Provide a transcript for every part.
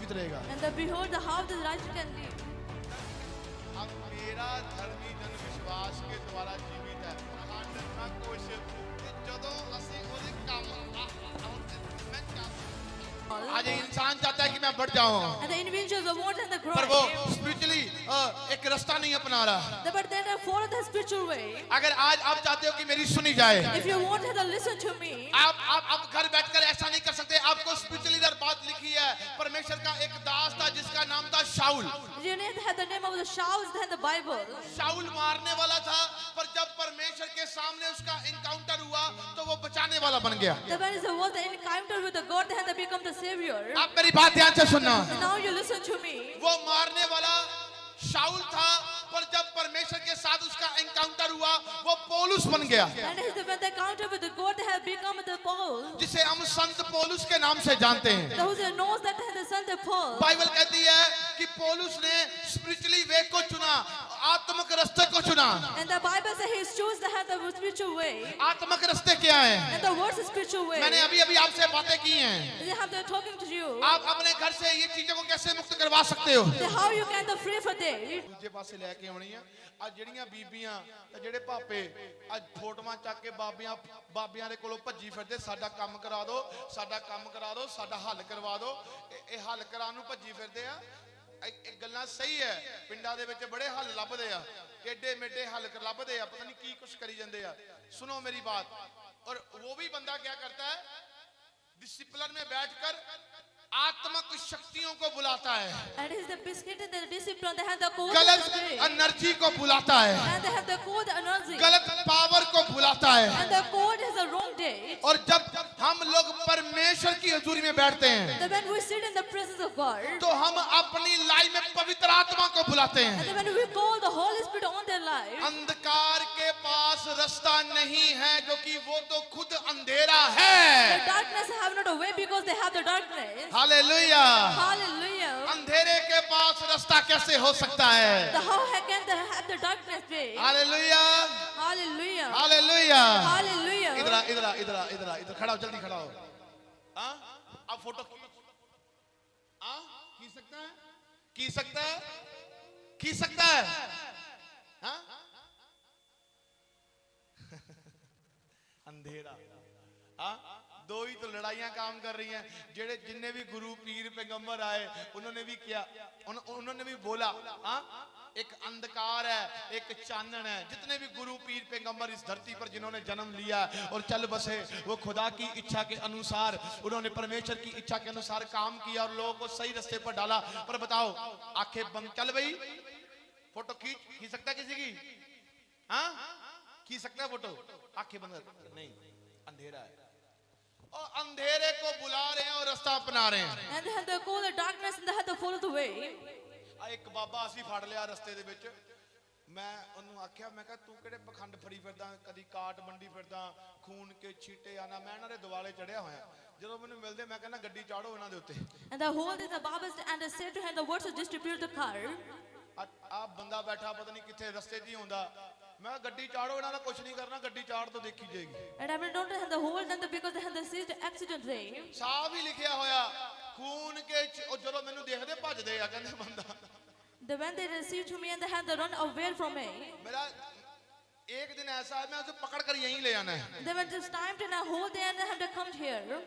जीवित रहेगा। And then behold, the how the righteous can live. अब मेरा धर्मी जन विश्वास के द्वारा जीवित है। खंड ना कुछ कि जदों ਅਸੀਂ ਉਹਦੇ ਕੰਮ मैं आज इंसान चाहता है कि मैं बढ़ जाऊं, And the individuals are wanting the पर वो growth. स्पिरिचुअली एक रास्ता नहीं अपना रहा। But then they follow the spiritual way. अगर आज आप चाहते हो कि मेरी सुनी जाए, If you want to listen to me, आप घर बैठकर ऐसा नहीं कर सकते। आपको स्पिरिचुअली बात लिखी है। परमेश्वर का एक दास था जिसका नाम था शाऊल। you need to have the name of the Shouls in the Bible. शाऊल मारने वाला था, पर जब परमेश्वर के सामने उसका एनकाउंटर हुआ तो वो बचाने वाला बन गया। The when it was the encounter with the God, they had become the Savior. आप मेरी बात ध्यान से सुनना। And now you listen to me. वो मारने वाला शाऊल था, पर जब परमेश्वर के साथ उसका एनकाउंटर हुआ वो पौलुस बन गया, And it is when they encounter with the God, they have become the Paul. जिसे हम संत पौलुस के नाम से जानते हैं। Those who knows that the son of Paul. Bible कहती है कि पौलुस ने स्पिरिचुअली वे को चुना, आत्मिक रास्ते को चुना। And the Bible says he chose to have the spiritual way. आत्मिक रास्ते क्या है? And the words is spiritual way. मैंने अभी अभी आपसे बातें की हैं। They have the talking to you. आप अपने घर से ये चीजों को कैसे मुक्त करवा सकते हो? The how you can the free for day. दूजे पासे लेके आਉਣੀ ਆ। ਅੱਜ ਜਿਹੜੀਆਂ ਬੀਬੀਆਂ ਤੇ ਜਿਹੜੇ ਭਾਪੇ ਅੱਜ ਫੋਟੋਆਂ ਚੱਕ ਕੇ ਬਾਬਿਆਂ ਦੇ ਕੋਲੋਂ ਭੱਜੀ ਫਿਰਦੇ, ਸਾਡਾ ਕੰਮ ਕਰਾ ਦਿਓ, ਸਾਡਾ ਕੰਮ ਕਰਾ ਦਿਓ, ਸਾਡਾ ਹੱਲ ਕਰਵਾ ਦਿਓ। ਇਹ ਹੱਲ ਕਰਾਉਣ ਨੂੰ ਭੱਜੀ ਫਿਰਦੇ ਆ। ਇਹ ਗੱਲਾਂ ਸਹੀ ਹੈ, ਪਿੰਡਾਂ ਦੇ ਵਿੱਚ ਬੜੇ ਹੱਲ ਲੱਭਦੇ ਆ, ਏਡੇ ਮੇਡੇ ਹੱਲ ਲੱਭਦੇ ਆ, ਪਤਾ ਨਹੀਂ ਕੀ ਕੁਛ ਕਰੀ ਜਾਂਦੇ ਆ। सुनो मेरी बात। और वो भी बंदा क्या करता है, डिसिप्लिन में बैठकर आत्मिक शक्तियों को बुलाता है, And it is the biscuit and the discipline. They have the code. गलत एनर्जी को बुलाता है, And they have the code energy. गलत पावर को बुलाता है। And the code is the wrong day. और जब हम लोग परमेश्वर की हजूरी में बैठते हैं Then when we sit in the presence of God, तो हम अपनी लाइफ में पवित्र आत्मा को बुलाते and हैं। then when we call the Holy Spirit on their life, अंधकार के पास रास्ता नहीं है क्योंकि वो तो खुद अंधेरा the है। darkness have not a way because they have the darkness. Hallelujah. Hallelujah. अंधेरे के पास रास्ता कैसे हो सकता है? The how can they have the darkness way? Hallelujah, Hallelujah. Hallelujah. Hallelujah. इधर आ, इधर आ, इधर आ, इधर आ, इधर खड़ा हो, जल्दी खड़ा हो। हाँ, अब फोटो हाँ खींच सकता है, खींच सकता है, खींच सकता है। हाँ अंधेरा। हाँ, दो ही तो लड़ाइयां काम कर रही हैं। जेड़े जिन्ने भी गुरु पीर पैगंबर आए उन्होंने भी किया, उन्होंने भी बोला। हाँ, एक अंधकार है, एक चानन है। जितने भी गुरु पीर पैगंबर इस धरती पर जिन्होंने जन्म लिया और चल बसे, वो खुदा की इच्छा के अनुसार, उन्होंने परमेश्वर की इच्छा के अनुसार काम किया और लोगों को सही रास्ते पर डाला। पर बताओ, आंखें बंद, चल भाई फोटो खींच सकता है किसी की? हाँ, खींच सकता है फोटो? आंखें बंद नहीं, अंधेरा है और अंधेरे को बुला रहे हैं और रास्ता अपना रहे हैं। And they have to call the darkness and they have to follow the way. एक बाबा ਅਸੀਂ ਫੜ ਲਿਆ ਰਸਤੇ ਦੇ ਵਿੱਚ। ਮੈਂ ਉਹਨੂੰ ਆਖਿਆ, ਮੈਂ ਕਿਹਾ ਤੂੰ ਕਿਹੜੇ ਪਖੰਡ ਫੜੀ ਫਿਰਦਾ, ਕਦੀ ਕਾਟ ਮੰਡੀ ਫਿਰਦਾ, ਖੂਨ ਕੇ ਛੀਟੇ ਆਣਾ। ਮੈਂ ਇਹਨਾਂ ਦੇ ਦਿਵਾਲੇ ਚੜਿਆ ਹੋਇਆ। ਜਦੋਂ ਮੈਨੂੰ ਮਿਲਦੇ ਮੈਂ ਕਹਿੰਦਾ ਗੱਡੀ ਚਾੜੋ ਇਹਨਾਂ ਦੇ ਉੱਤੇ। And the whole is the Bible and they said to him the words to distribute the car. ਆ ਬੰਦਾ ਬੈਠਾ ਪਤਾ ਨਹੀਂ ਕਿੱਥੇ ਰਸਤੇ 'ਚ ਹੀ ਹੁੰਦਾ। ਮੈਂ ਕਿਹਾ ਗੱਡੀ ਚਾੜੋ, ਇਹਨਾਂ ਦਾ ਕੁਝ ਨਹੀਂ ਕਰਨਾ, ਗੱਡੀ ਚਾੜ ਤੋਂ ਦੇਖੀ ਜਾਏਗੀ। And I mean don't have the whole and because they have the seized accident day. ਸਾਫ ਹੀ ਲਿਖਿਆ ਹੋਇਆ ਖੂਨ ਕੇ ਜਦੋਂ ਮੈਨੂੰ ਦੇਖਦੇ ਭੱਜਦੇ ਆ, ਕਹਿੰਦੇ ਬੰਦਾ। The when they receive to me and they have to run away from me. मेरा एक दिन ऐसा है, मैं उसे पकड़ कर यहीं ले आना है। They were just time to now hold there and they have to come here.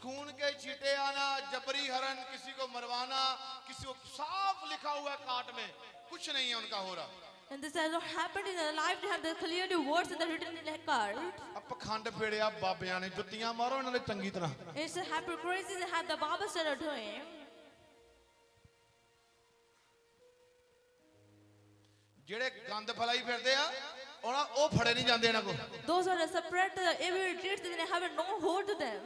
खून के छींटे आना, जबरी हरण, किसी को मरवाना, किसी को, साफ लिखा हुआ है काट में, कुछ नहीं है उनका हो रहा। And this has not happened in their life. They have the clearly words and the written in the car. अब पखंड फेड़िया बाबियां ने, जुत्तियां मारो इन्होंने चंगी तरह। It's a hypocrisy they have the Bible said are doing. ਜਿਹੜੇ ਗੰਦ ਫਲਾਈ ਫਿਰਦੇ ਆ ਉਹ ਫੜੇ ਨਹੀਂ ਜਾਂਦੇ ਇਹਨਾਂ ਕੋ। Those are separate the evil deeds and they have no hold to them.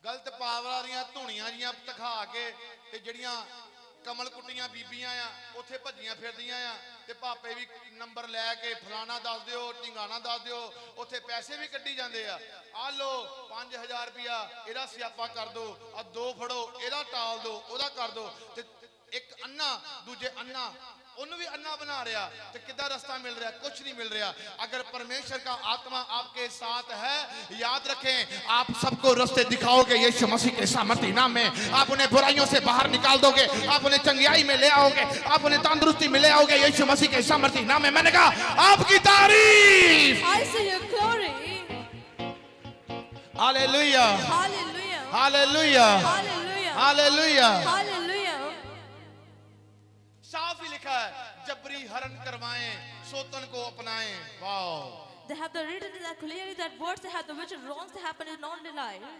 ਗਲਤ ਪਾਵਰਾਂ ਦੀਆਂ ਧੂਣੀਆਂ ਜੀਆਂ ਦਿਖਾ ਕੇ ਤੇ ਜਿਹੜੀਆਂ ਕਮਲ ਕੁੱਟੀਆਂ ਬੀਬੀਆਂ ਆ ਉੱਥੇ ਭੱਜੀਆਂ ਫਿਰਦੀਆਂ ਆ ਤੇ ਭਾਪੇ ਵੀ ਨੰਬਰ ਲੈ ਕੇ ਫਲਾਣਾ ਦੱਸ ਦਿਓ, ਢਿੰਗਾਣਾ ਦੱਸ ਦਿਓ, ਉੱਥੇ ਪੈਸੇ ਵੀ ਕੱਢੀ ਜਾਂਦੇ ਆ। ਆ ਲੋ 5000 ਰੁਪਿਆ ਇਹਦਾ ਸਿਆਪਾ ਕਰ ਦੋ, ਆ 2 ਫੜੋ ਇਹਦਾ ਟਾਲ ਦੋ, ਉਹਦਾ ਕਰ ਦੋ। ਤੇ ਇੱਕ ਅੰਨਾ ਦੂਜੇ ਅੰਨਾ ਉਹਨੂੰ ਵੀ ਅੰਨਾ ਬਣਾ ਰਿਹਾ ਤੇ ਕਿੱਦਾਂ ਰਸਤਾ ਮਿਲ ਰਿਹਾ ਕੁਝ ਨਹੀਂ ਮਿਲ ਰਿਹਾ अगर परमेश्वर का आत्मा आपके साथ है याद रखें आप सबको रास्ते दिखाओगे यीशु मसीह के सामर्थी नाम में आप उन्हें बुराइयों से बाहर निकाल दोगे आप उन्हें चंगियाई में ले आओगे आप उन्हें तंदुरुस्ती में ले आओगे यीशु मसीह के सामर्थी नाम में मैंने कहा आपकी तारीफ I see your glory. Hallelujah Hallelujah. Hallelujah Hallelujah. Hallelujah Hallelujah. साफ ही लिखा है जबरी हरण करवाएं सोतन को अपनाएं वाह They have the written that clearly that words they have the which wrongs that happen in non life.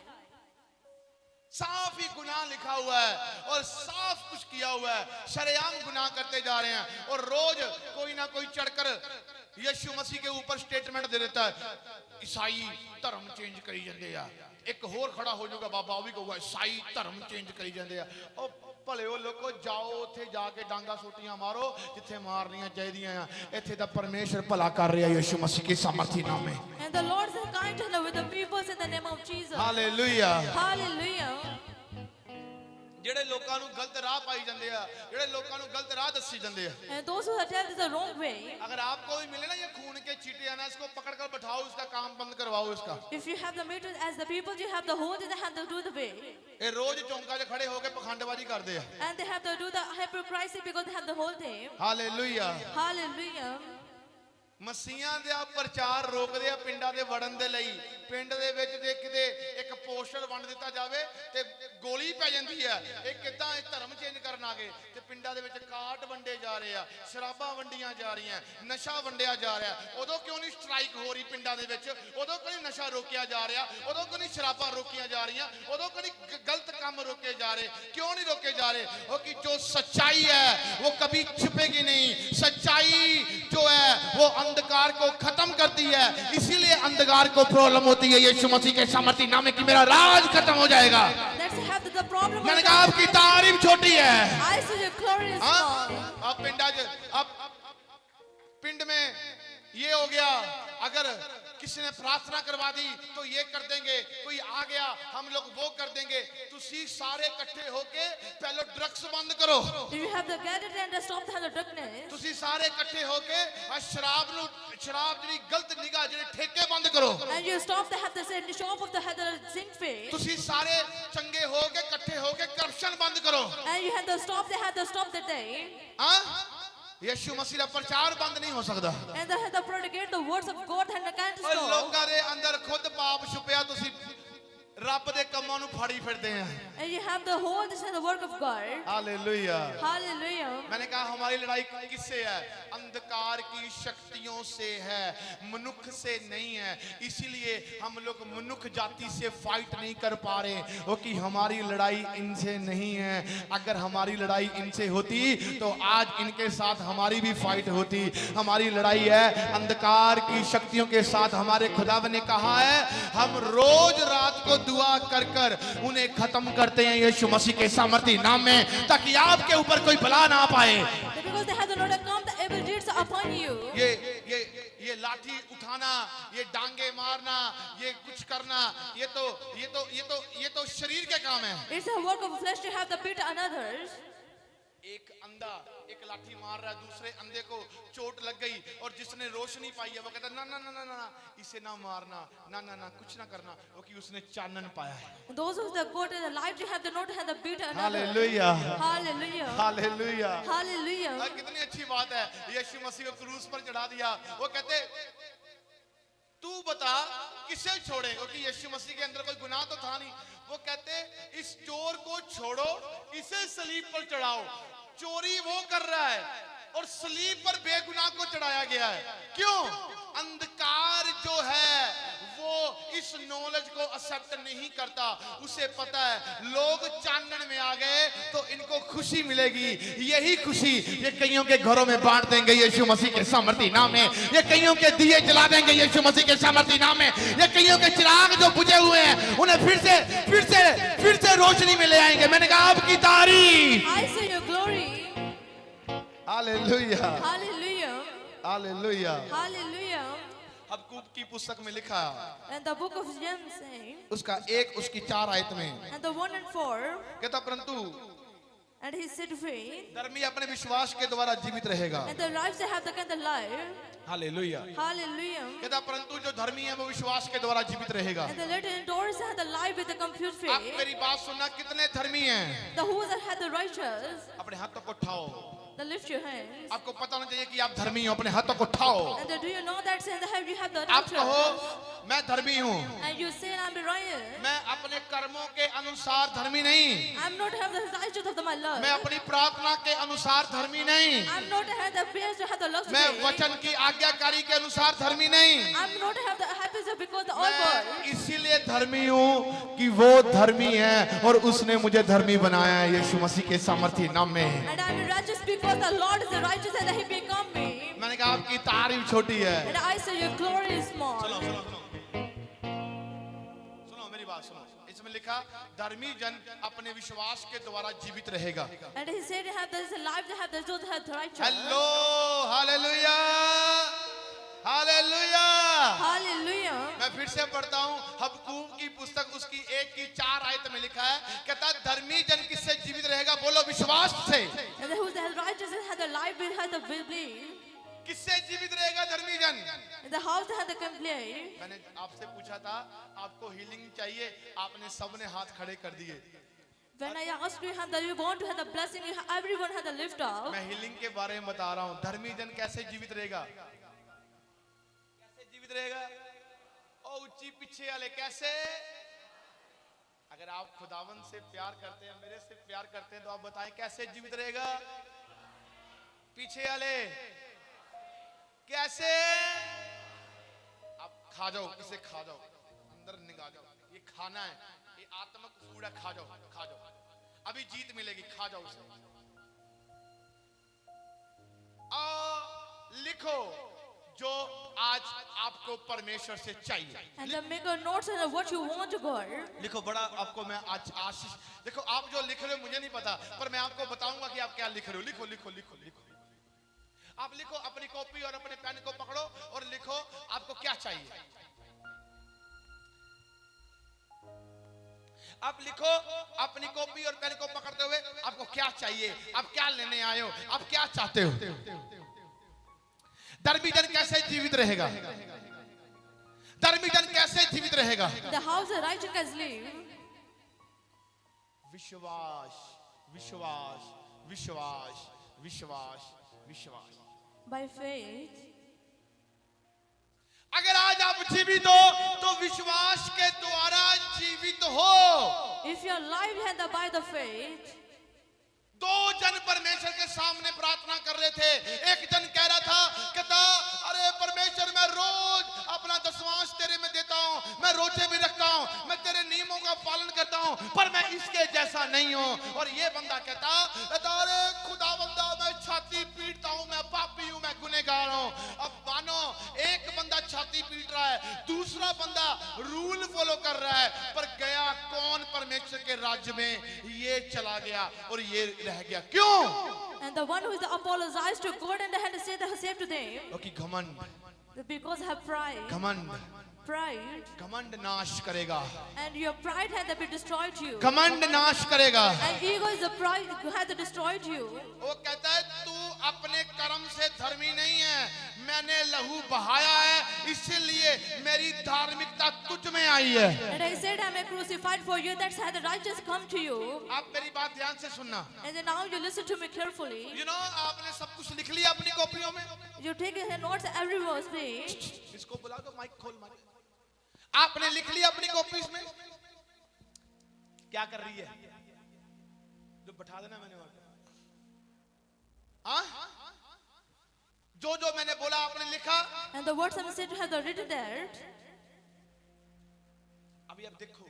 साफ ही गुनाह लिखा हुआ है और साफ कुछ किया हुआ है शरेआम गुनाह करते जा रहे हैं और रोज कोई ना कोई चढ़कर यीशु मसीह के ऊपर स्टेटमेंट दे देता है ईसाई धर्म चेंज करी जाते हैं एक होर खड़ा हो जाऊगा बाबा वो भी कहूगा ईसाई धर्म चेंज करी जाते हैं और भले वो लोगो जाओ ਉੱਥੇ ਜਾ ਕੇ ਡਾਂਗਾ ਸੋਟੀਆਂ ਮਾਰੋ ਜਿੱਥੇ ਮਾਰਨੀਆਂ ਚਾਹੀਦੀਆਂ ਆ ਇੱਥੇ ਤਾਂ ਪਰਮੇਸ਼ਰ ਭਲਾ ਕਰ ਰਿਹਾ ਯਿਸੂ ਮਸੀਹ के सामर्थी नाम में And the Lord is kind with the people in the name of Jesus. Hallelujah Hallelujah. ਜਿਹੜੇ ਲੋਕਾਂ ਨੂੰ ਗਲਤ ਰਾਹ ਪਾਈ ਜਾਂਦੇ ਆ ਜਿਹੜੇ ਲੋਕਾਂ ਨੂੰ ਗਲਤ ਰਾਹ ਦੱਸੀ ਜਾਂਦੇ ਆ And those who are telling the wrong way. अगर आपको भी मिले ना ये खून के चीटे आना इसको पकड़ कर बैठाओ इसका काम बंद करवाओ इसका If you have the meter as the people, you have the hold in the hand to do the way. ये रोज चौंका 'ਚ खड़े होके पखंडबाजी करते ਆ And they have to do the hypocrisy because they have the whole day. Hallelujah Hallelujah. ਮਸੀਹਾਂ ਦਾ ਪ੍ਰਚਾਰ ਰੋਕਦੇ ਆ ਪਿੰਡਾਂ ਦੇ ਵੜਨ ਦੇ ਲਈ ਪਿੰਡ ਦੇ ਵਿੱਚ ਜੇ ਕਿਤੇ ਇੱਕ ਪੋਸਟਰ ਵੰਡ ਦਿੱਤਾ ਜਾਵੇ ਤੇ ਗੋਲੀ ਪੈ ਜਾਂਦੀ ਹੈ ਇਹ ਕਿਦਾਂ ਇਹ ਧਰਮ ਚੇਂਜ ਕਰਨ ਆ ਗਏ ਤੇ ਪਿੰਡਾਂ ਦੇ ਵਿੱਚ ਕਾਟ ਵੰਡੇ ਜਾ ਰਹੇ ਆ ਸ਼ਰਾਬਾਂ ਵੰਡੀਆਂ ਜਾ ਰਹੀਆਂ ਨਸ਼ਾ ਵੰਡਿਆ ਜਾ ਰਿਹਾ ਉਦੋਂ ਕਿਉਂ ਨਹੀਂ ਸਟ੍ਰਾਈਕ ਹੋ ਰਹੀ ਪਿੰਡਾਂ ਦੇ ਵਿੱਚ ਉਦੋਂ ਕਿਉਂ ਨਹੀਂ ਨਸ਼ਾ ਰੋਕਿਆ ਜਾ ਰਿਹਾ ਉਦੋਂ ਕਿਉਂ ਨਹੀਂ ਸ਼ਰਾਬਾਂ ਰੋਕੀਆਂ ਜਾ ਰਹੀਆਂ ਉਦੋਂ ਕਿਉਂ ਨਹੀਂ ਗਲਤ ਕੰਮ ਰੋਕੇ ਜਾ ਰਹੇ क्यों नहीं रोके जा रहे वो कि जो सच्चाई है वो कभी छुपेगी नहीं सच्चाई जो है वो अंधकार को खत्म करती है इसीलिए अंधकार को प्रॉब्लम होती है यीशु मसीह के सामर्थी नाम में कि मेरा राज खत्म हो जाएगा Let's have the problem. मैंने कहा आपकी तारीफ छोटी है I see your glory is small. अब पिंडा अब पिंड में ये हो गया अगर किसी ने प्रार्थना करवा दी तो ये कर देंगे कोई आ गया हम लोग वो कर देंगे तुसी सारे इकट्ठे होके पहले ड्रग्स बंद करो If you have the gathered and the stop the darkness. तुसी सारे इकट्ठे होके शराब ਜਿਹੜੀ ਗਲਤ ਨਿਗਾਹ ਜਿਹੜੇ ਠੇਕੇ ਬੰਦ ਕਰੋ And you stop the shop of the zinc face. ਤੁਸੀਂ ਸਾਰੇ ਚੰਗੇ ਹੋ ਕੇ ਇਕੱਠੇ ਹੋ ਕੇ ਕਰਪਸ਼ਨ ਬੰਦ ਕਰੋ And you have to stop the day. ਹਾਂ ਯਿਸੂ ਮਸੀਹ ਦਾ ਪ੍ਰਚਾਰ ਬੰਦ ਨਹੀਂ ਹੋ ਸਕਦਾ And they have to propagate the words of God and the can't ਓਏ stop. ਲੋਕਾਂ ਦੇ ਅੰਦਰ ਖੁਦ ਪਾਪ ਛੁਪਿਆ ਤੁਸੀਂ ਰੱਬ ਦੇ ਕੰਮਾਂ ਨੂੰ ਫਾੜੀ ਫਿਰਦੇ ਆ And you have the whole this is the work of God. Hallelujah Hallelujah. मैंने कहा हमारी लड़ाई किससे है अंधकार की शक्तियों से है मनुख से नहीं है इसीलिए हम लोग मनुख जाति से फाइट नहीं कर पा रहे वो कि हमारी लड़ाई इनसे नहीं है अगर हमारी लड़ाई इनसे होती तो आज इनके साथ हमारी भी फाइट होती हमारी लड़ाई है अंधकार की शक्तियों के साथ हमारे खुदावन ने कहा है हम रोज रात को दुआ कर कर उन्हें खत्म करते हैं यीशु मसीह के सामर्थी नाम में ताकि आपके ऊपर कोई बला ना पाए Because they have not come the evil deeds upon you. ये लाठी उठाना ये डांगे मारना ये कुछ करना ये तो शरीर के काम है It's a work of flesh to have the beat others. एक अंधा एक लाठी मार रहा है दूसरे अंधे को चोट लग गई और जिसने रोशनी पाई है वो कहता ना ना ना ना ना इसे ना मारना ना ना ना कुछ ना करना वो कि उसने चानन पाया है Those who have got in the life you have the not have the beat others. Hallelujah Hallelujah. Hallelujah Hallelujah. कितनी अच्छी बात है यीशु मसीह को क्रूस पर चढ़ा दिया वो कहते तू बता किसे छोड़े क्योंकि यीशु मसीह के अंदर कोई गुनाह तो था नहीं वो कहते इस चोर को छोड़ो इसे सलीब पर चढ़ाओ चोरी वो कर रहा है और सलीब पर बेगुनाह को चढ़ाया गया है क्यों अंधकार जो है वो इस नॉलेज को एक्सेप्ट नहीं करता उसे पता है लोग चानन में आ गए तो इनको खुशी मिलेगी यही खुशी ये कईयों के घरों में बांट देंगे यीशु मसीह के सामर्थी नाम में ये कईयों के दिए जला देंगे यीशु मसीह के सामर्थी नाम में ये कईयों के चिराग जो बुझे हुए हैं उन्हें फिर से रोशनी में ले आएंगे मैंने कहा आपकी तारीफ I see your glory. Hallelujah Hallelujah. Hallelujah Hallelujah. Habakkuk की पुस्तक में लिखा And the book of James saying, उसका 1 उसकी 4 आयत में and the 1 and 4, कहता परंतु And he set free. धर्मी अपने विश्वास के द्वारा जीवित रहेगा। And the lives they have the kind of life. Hallelujah. Hallelujah. कहता परंतु जो धर्मी है वो विश्वास के द्वारा जीवित रहेगा। And the little endurance have the life with the complete आप faith. मेरी बात सुनना, कितने धर्मी हैं? The who that had the righteous. अपने हाथों को उठाओ। Then lift your hands. आपको पता होना चाहिए कि आप धर्मी हो, अपने हाथों को उठाओ। And do you know that saying that you have the आप कहो righteous? मैं धर्मी हूँ। And you say I'm the righteous. मैं अपने कर्मों के अनुसार धर्मी नहीं। I'm not have the righteous of my love. मैं अपनी प्रार्थना के अनुसार धर्मी नहीं। I'm not have the prayers to have the love. मैं वचन की आज्ञाकारी के अनुसार धर्मी नहीं। I'm not have the happiness because the all मैं world. इसीलिए धर्मी हूँ कि वो धर्मी है और उसने मुझे धर्मी बनाया है यीशु मसीह के सामर्थी नाम में। And I'm righteous because the Lord is the righteous and He become me. मैंने कहा आपकी तारीफ छोटी है। And I say your glory is small. सुनो सुनो सुनो सुनो मेरी बात सुनो। इसमें लिखा धर्मी जन अपने विश्वास के द्वारा जीवित रहेगा। And He said they have this life, they have this those have the righteous. Hello hallelujah hallelujah. Hallelujah. मैं फिर से पढ़ता हूँ हबक्कूक की पुस्तक उसकी 1:4 आयत में लिखा है, कहता धर्मी जन किससे जीवित रहेगा? बोलो विश्वास से। And who the righteous and have the life with have the belief. किससे जीवित रहेगा धर्मी जन? And the house have the complaint. मैंने आपसे पूछा था आपको हीलिंग चाहिए, आपने सबने हाथ खड़े कर दिए। When I asked you that you want to have the blessing, everyone had the lift up. मैं हीलिंग के बारे में बता रहा हूँ। धर्मी जन कैसे जीवित रहेगा? कैसे जीवित रहेगा? ओ ऊंची पीछे वाले कैसे? अगर आप खुदावन से प्यार करते हैं, मेरे से प्यार करते हैं, तो आप बताएं कैसे जीवित रहेगा? पीछे वाले कैसे? आप खा जाओ, इसे खा जाओ, अंदर निकाल जाओ। ये खाना है, ये आत्मक फूड है, खा जाओ खा जाओ। अभी जीत मिलेगी, खा जाओ उसे। लिखो जो आज आपको परमेश्वर से चाहिए। And then make a notes of what you want to God. लिखो बड़ा आपको मैं आज आशीष। देखो आप जो लिख रहे हो मुझे नहीं पता, पर मैं आपको बताऊंगा कि आप क्या लिख रहे हो। लिखो लिखो लिखो लिखो। आप लिखो, अपनी कॉपी और अपने पेन को पकड़ो और लिखो आपको क्या चाहिए। आप लिखो अपनी कॉपी और पेन को पकड़ते हुए आपको क्या चाहिए, आप क्या लेने आए हो, आप क्या चाहते हो। धर्मी जन कैसे जीवित रहेगा? धर्मी जन कैसे जीवित रहेगा? The house the righteous can live. विश्वास विश्वास विश्वास विश्वास विश्वास। By faith. अगर आज आप जीवित हो तो विश्वास के द्वारा जीवित हो। If your life had the by the faith. दो जन परमेश्वर के सामने प्रार्थना कर रहे थे। एक जन कह रहा था, कहता अरे परमेश्वर मैं रोज अपना दशमांश तेरे में देता हूँ, मैं रोजे भी रखता हूँ, मैं तेरे नियमों का पालन करता हूँ, पर मैं इसके जैसा नहीं हूँ। और ये बंदा कहता अरे खुदा बंदा मैं छाती पीटता हूँ, मैं पापी हूँ, मैं गुनहगार हूँ। अब मानो एक बंदा छाती पीट रहा है, दूसरा बंदा रूल फॉलो कर रहा है, पर गया कौन परमेश्वर के राज्य में? ये चला गया और ये रह गया। क्यों? And the one who is apologized to God and had to say the same to them. क्योंकि घमंड Because have pride. घमंड Pride. घमंड नाश करेगा। And your pride had to be destroyed you. घमंड नाश करेगा। And ego is the pride who had to destroyed you. वो कहता है तू अपने कर्म से धर्मी नहीं है, मैंने लहू बहाया है इसलिए मेरी धार्मिकता तुझ में आई है। And I said I am crucified for you, that's how the righteous come to you. आप मेरी बात ध्यान से सुनना। And then now you listen to me carefully. You know, आपने सब कुछ लिख लिया अपनी कॉपियों में। You take your notes every verse, please. इसको बुला दो, माइक खोल माइक। आपने लिख लिया अपनी कॉपीज में। क्या कर रही है? जो बैठा देना मैंने वहां। जो जो मैंने बोला आपने लिखा। And the words I said you have written there. अभी अब देखो,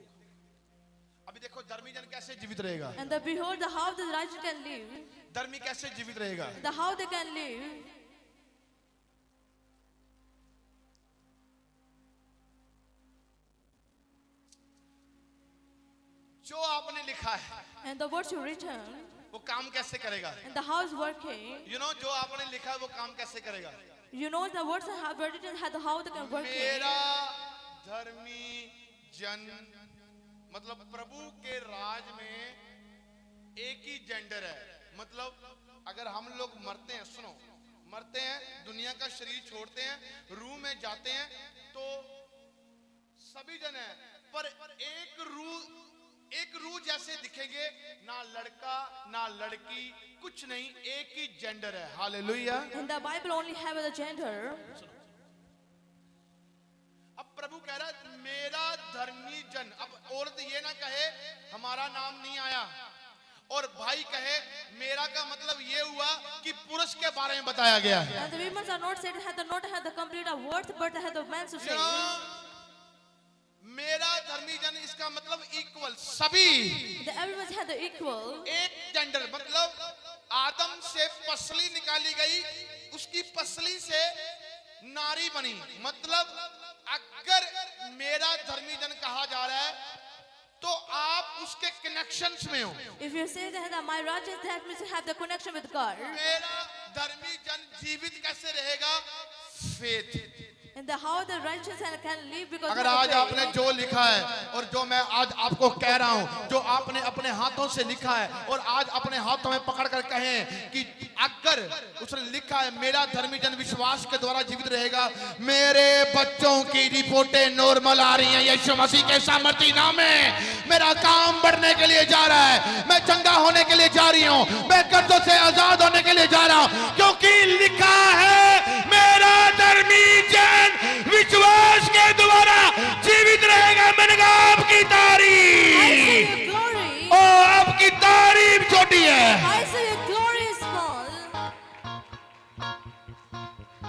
अभी देखो धर्मी जन कैसे जीवित रहेगा। And the behold the how the righteous can live. धर्मी कैसे जीवित रहेगा? The how they can live. जो आपने लिखा है And the words you written. वो काम कैसे करेगा? And the how is working. You know, जो आपने लिखा है वो काम कैसे करेगा? You know the words I have written had the how they can work. मेरा धर्मी जन मतलब प्रभु के राज में एक ही जेंडर है। मतलब अगर हम लोग मरते हैं, सुनो, मरते हैं, दुनिया का शरीर छोड़ते हैं, रूह में जाते हैं, तो सभी जन है, पर एक रूह जैसे दिखेंगे, ना लड़का ना लड़की, कुछ नहीं, एक ही जेंडर है। Hallelujah. In the Bible only have the gender. अब प्रभु कह रहा है मेरा धर्मी जन। अब औरत ये ना कहे हमारा नाम नहीं आया, और भाई कहे मेरा, का मतलब ये हुआ कि पुरुष के बारे में बताया गया है। And the women are not said not have the complete of worth, but they have the men to say. मेरा धर्मी जन, इसका मतलब इक्वल, सभी, The everyone have the equal. एक जेंडर। मतलब आदम से पसली निकाली गई, उसकी पसली से नारी बनी। मतलब अगर मेरा धर्मी जन कहा जा रहा है, तो आप उसके कनेक्शंस में हो। If you say that my righteous, that means you have the connection with God. मेरा धर्मी जन जीवित कैसे रहेगा? Faith. And how the righteous can live because अगर of आज faith. आपने जो लिखा है और जो मैं आज आपको कह रहा हूं, जो आपने अपने हाथों से लिखा है और आज अपने हाथों में पकड़ कर कहें कि अगर उसने लिखा है मेरा धर्मी जन विश्वास के द्वारा जीवित रहेगा, मेरे बच्चों की रिपोर्टें नॉर्मल आ रही हैं यीशु मसीह के सामर्थी नाम में। मेरा काम बढ़ने के लिए जा रहा है, मैं चंगा होने के लिए जा रही हूं, मैं कर्जों से आजाद होने के लिए जा रहा हूं, क्योंकि लिखा है मेरा धर्मी जन विश्वास के द्वारा जीवित रहेगा। मैंने कहा आपकी I say तारीफ, your glory. ओ आपकी तारीफ छोटी है। I say your glory is small.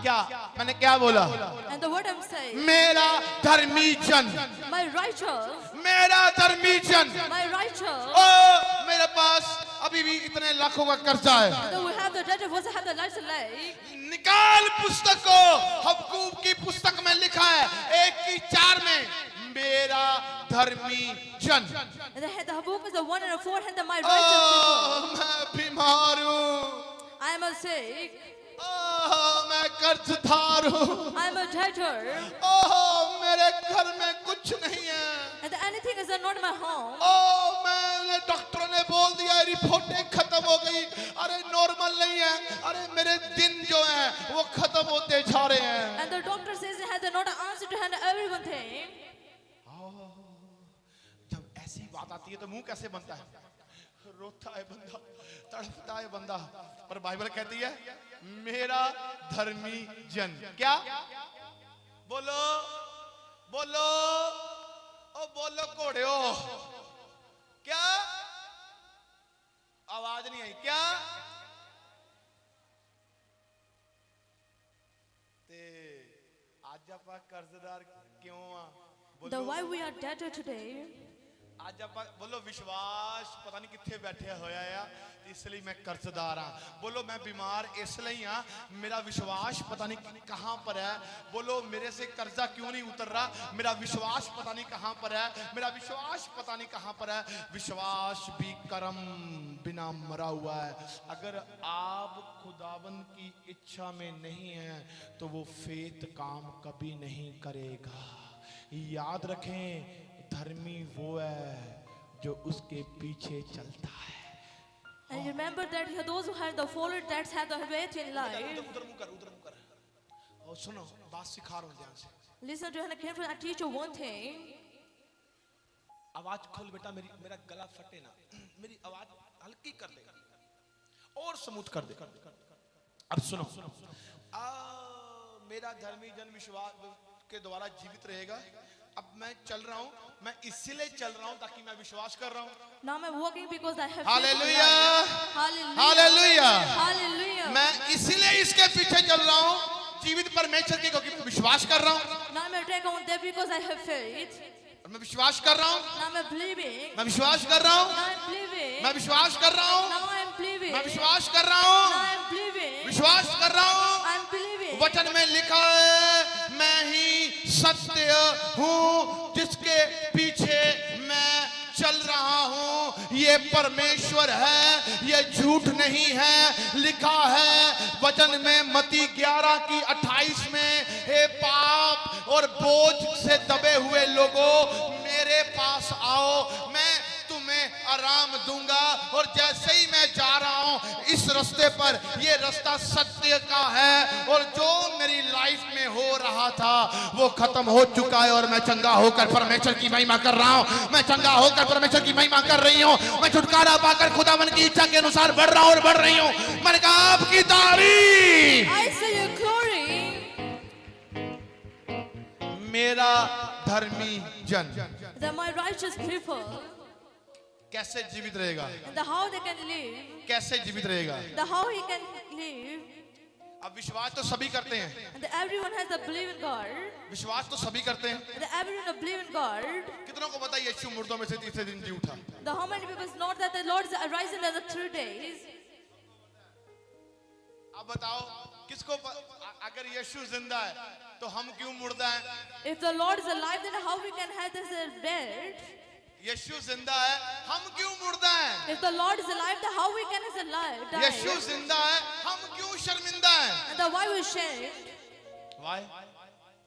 क्या मैंने क्या बोला? And the word I'm saying, मेरा धर्मी जन, my righteous, मेरा धर्मी जन। my righteous. ओ मेरे पास अभी भी इतने लाखों का कर्जा है। Then we have the judge of have the lights lake. निकाल पुस्तक को। हबक्कूक की पुस्तक में लिखा है 1:4 में, मेरा धर्मी जन। And the Habakkuk is the 1 and 4 and my righteous people. मैं बीमार हूँ, I am a sick. मैं कर्जदार हूँ, I am a debtor. मेरे घर में कुछ नहीं है, And anything is not in my home. मैंने डॉक्टरों ने बोल दिया रिपोर्टें खत्म हो गई, अरे नॉर्मल नहीं है, अरे मेरे दिन जो है वो खत्म होते जा रहे हैं। And the doctor says he has not an answer to handle everything. जब ऐसी बात आती है तो मुंह कैसे बनता है? रोता है बंदा, तड़पता है बंदा, पर बाइबल कहती है मेरा धर्मी जन। क्या बोलो बोलो ओ बोलो घोड़ियो, क्या आवाज नहीं आई? क्या ते आज आप कर्जदार क्यों आ? The बोलो why we are debtor today. आज आप बोलो विश्वास पता नहीं कितने बैठे होया है, इसलिए मैं कर्जदार हाँ। बोलो मैं बीमार इसलिए हाँ, मेरा विश्वास पता नहीं कहाँ पर है। बोलो मेरे से कर्जा क्यों नहीं उतर रहा, मेरा विश्वास पता नहीं कहाँ पर है, मेरा विश्वास पता नहीं कहाँ पर है। विश्वास भी कर्म बिना मरा हुआ है। अगर आप खुदावन की इच्छा में नहीं है तो वो फेथ काम कभी नहीं करेगा। याद रखें, धर्मी वो है जो उसके पीछे चलता है। And remember that those who have the followed that have the faith in life. उधर मुंह कर। और सुनो, बात सिखा रहा हूं ध्यान से। Listen to and carefully. I teach you one thing. आवाज खोल बेटा, मेरा गला फटे ना, मेरी आवाज हल्की कर दे और स्मूथ कर दे। अब सुनो, मेरा धर्मी जन विश्वास के द्वारा जीवित रहेगा। अब मैं चल रहा हूं, मैं इसीलिए चल रहा हूं ताकि मैं विश्वास कर रहा हूं। Now I'm walking because I have hallelujah, Hallelujah. Hallelujah. Hallelujah. मैं इसीलिए इसके पीछे चल रहा हूं जीवित परमेश्वर के, क्योंकि मैं विश्वास कर रहा हूं। Now I'm taking on that because I have faith. मैं विश्वास कर रहा हूं, Now I'm believing. मैं विश्वास कर रहा हूं, Now I'm believing. मैं विश्वास कर रहा हूं, Now I'm believing. मैं विश्वास कर रहा हूं, Now I'm believing. विश्वास कर रहा हूं। I'm believing. वचन में लिखा है मैं ही सत्य हूं जिसके पीछे मैं चल रहा हूं। ये परमेश्वर है, ये झूठ नहीं है। लिखा है वचन में मत्ती 11:28 में, हे पाप और बोझ से दबे हुए लोगों मेरे पास आओ, मैं तुम्हें आराम दूंगा। और जैसे रास्ते पर, ये रास्ता सत्य का है, और जो मेरी लाइफ में हो रहा था वो खत्म हो चुका है, और मैं चंगा होकर परमेश्वर की महिमा कर रहा हूं, मैं चंगा होकर परमेश्वर की महिमा कर रही हूं, मैं छुटकारा पाकर खुदावन की इच्छा के अनुसार बढ़ रहा हूं और बढ़ रही हूं। मैंने कहा आपकी तारीफ। I see your glory. मेरा धर्मी जन That my righteous people, कैसे जीवित रहेगा, and the how they can live, कैसे जीवित रहेगा। the how he can live, अब विश्वास तो सभी करते हैं, and that everyone has a belief in God, विश्वास तो सभी करते हैं। and that everyone believe in God. कितनों को पता है यीशु मुर्दों में से तीसरे दिन जी उठा? The how many people know that the Lord is rising in the 3 days? अब बताओ किसको अगर यीशु जिंदा है तो हम क्यों मुर्दा हैं? If the Lord is alive, then how we can have this dead? यीशु जिंदा है, हम क्यों मुर्दा हैं? If the Lord is alive, then how we can is alive? Die? यीशु जिंदा है, हम क्यों शर्मिंदा हैं? And then why we shame? Why?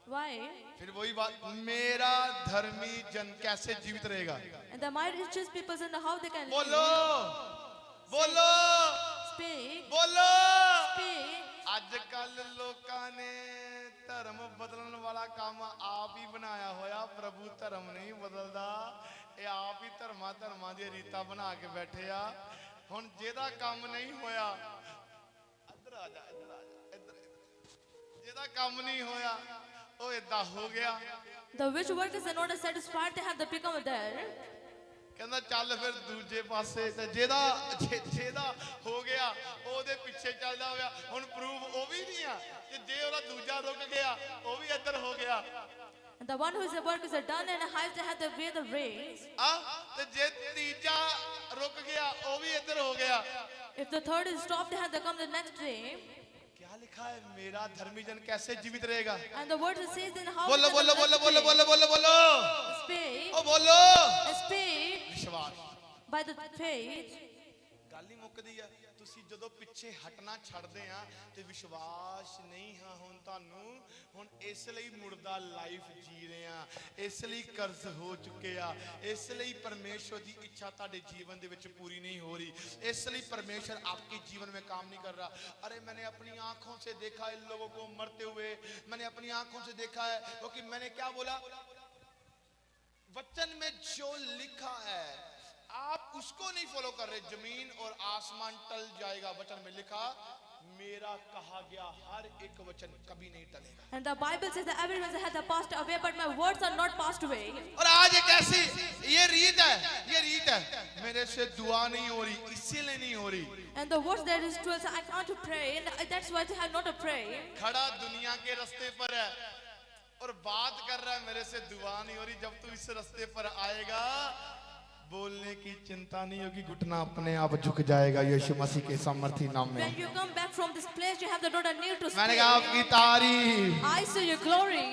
Why? फिर वही बात, मेरा धर्मी जन कैसे जीवित रहेगा? And the my righteous people and how they can बोलो, live? बोलो, Speak, बोलो। speak. आजकल लोकां ने धर्म बदलने वाला काम आप ही बनाया होया, प्रभु धर्म नहीं बदलदा, ये आप ही धर्मा दी रीता बना के बैठे आ। हुण जेदा काम नहीं होया, इधर आ जा, इधर आ जा, इधर, जेदा काम नहीं होया वो इदा हो गया। The which workers are not satisfied, they have to become there. कहना चल फिर दूजे पासे, ते जेदा जेदा हो गया ओदे पीछे चलदा होया। हुण प्रूफ वो भी नहीं आ कि जे ओदा दूजा रुक गया वो भी इधर हो गया। And the one who is the work is done and hides, they have to wear the rings. ते जे तीजा रुक गया वो भी इधर हो गया। If the third is stopped, they have to come the next day. क्या लिखा है, मेरा धर्मी जन कैसे जीवित रहेगा? And the word says in how बोलो बोलो बोलो बोलो बोलो बोलो बोलो, speak, ओ बोलो। speak विश्वास by the faith. गल ही मुकदी है। तुसी जदों पिछे हटना छड़दे आ ते विश्वास नहीं हां हुण तानू, हुण इसलिए मुर्दा लाइफ जी रहे आ, इसलिए कर्ज हो चुके आ, इसलिए परमेश्वर की इच्छा ताडे जीवन दे विच पूरी नहीं हो रही, इसलिए परमेश्वर आपके जीवन में काम नहीं कर रहा। अरे मैंने अपनी आंखों से देखा इन लोगों को मरते हुए, मैंने अपनी आंखों से देखा है, क्योंकि मैंने क्या बोला, वचन में जो लिखा है आप उसको नहीं फॉलो कर रहे। जमीन और आसमान टल जाएगा, वचन में लिखा मेरा कहा गया हर एक वचन कभी नहीं टलेगा। And the Bible says that everyone has passed away, but my words are not passed away. और आज एक ऐसी ये रीत है, मेरे से दुआ नहीं हो रही, इसीलिए नहीं हो रही। And the words that is true, I can't pray, and that's why I have not to pray. खड़ा दुनिया के रास्ते पर है और बात कर रहा है, मेरे से दुआ नहीं हो रही। जब तू इस रास्ते पर आएगा बोलने की चिंता नहीं होगी, घुटना अपने आप झुक जाएगा यीशु मसीह के सामर्थी नाम में। When you come back from this place, you have the not a need to मैंने speak. कहा आपकी तारीफ। I see your glory.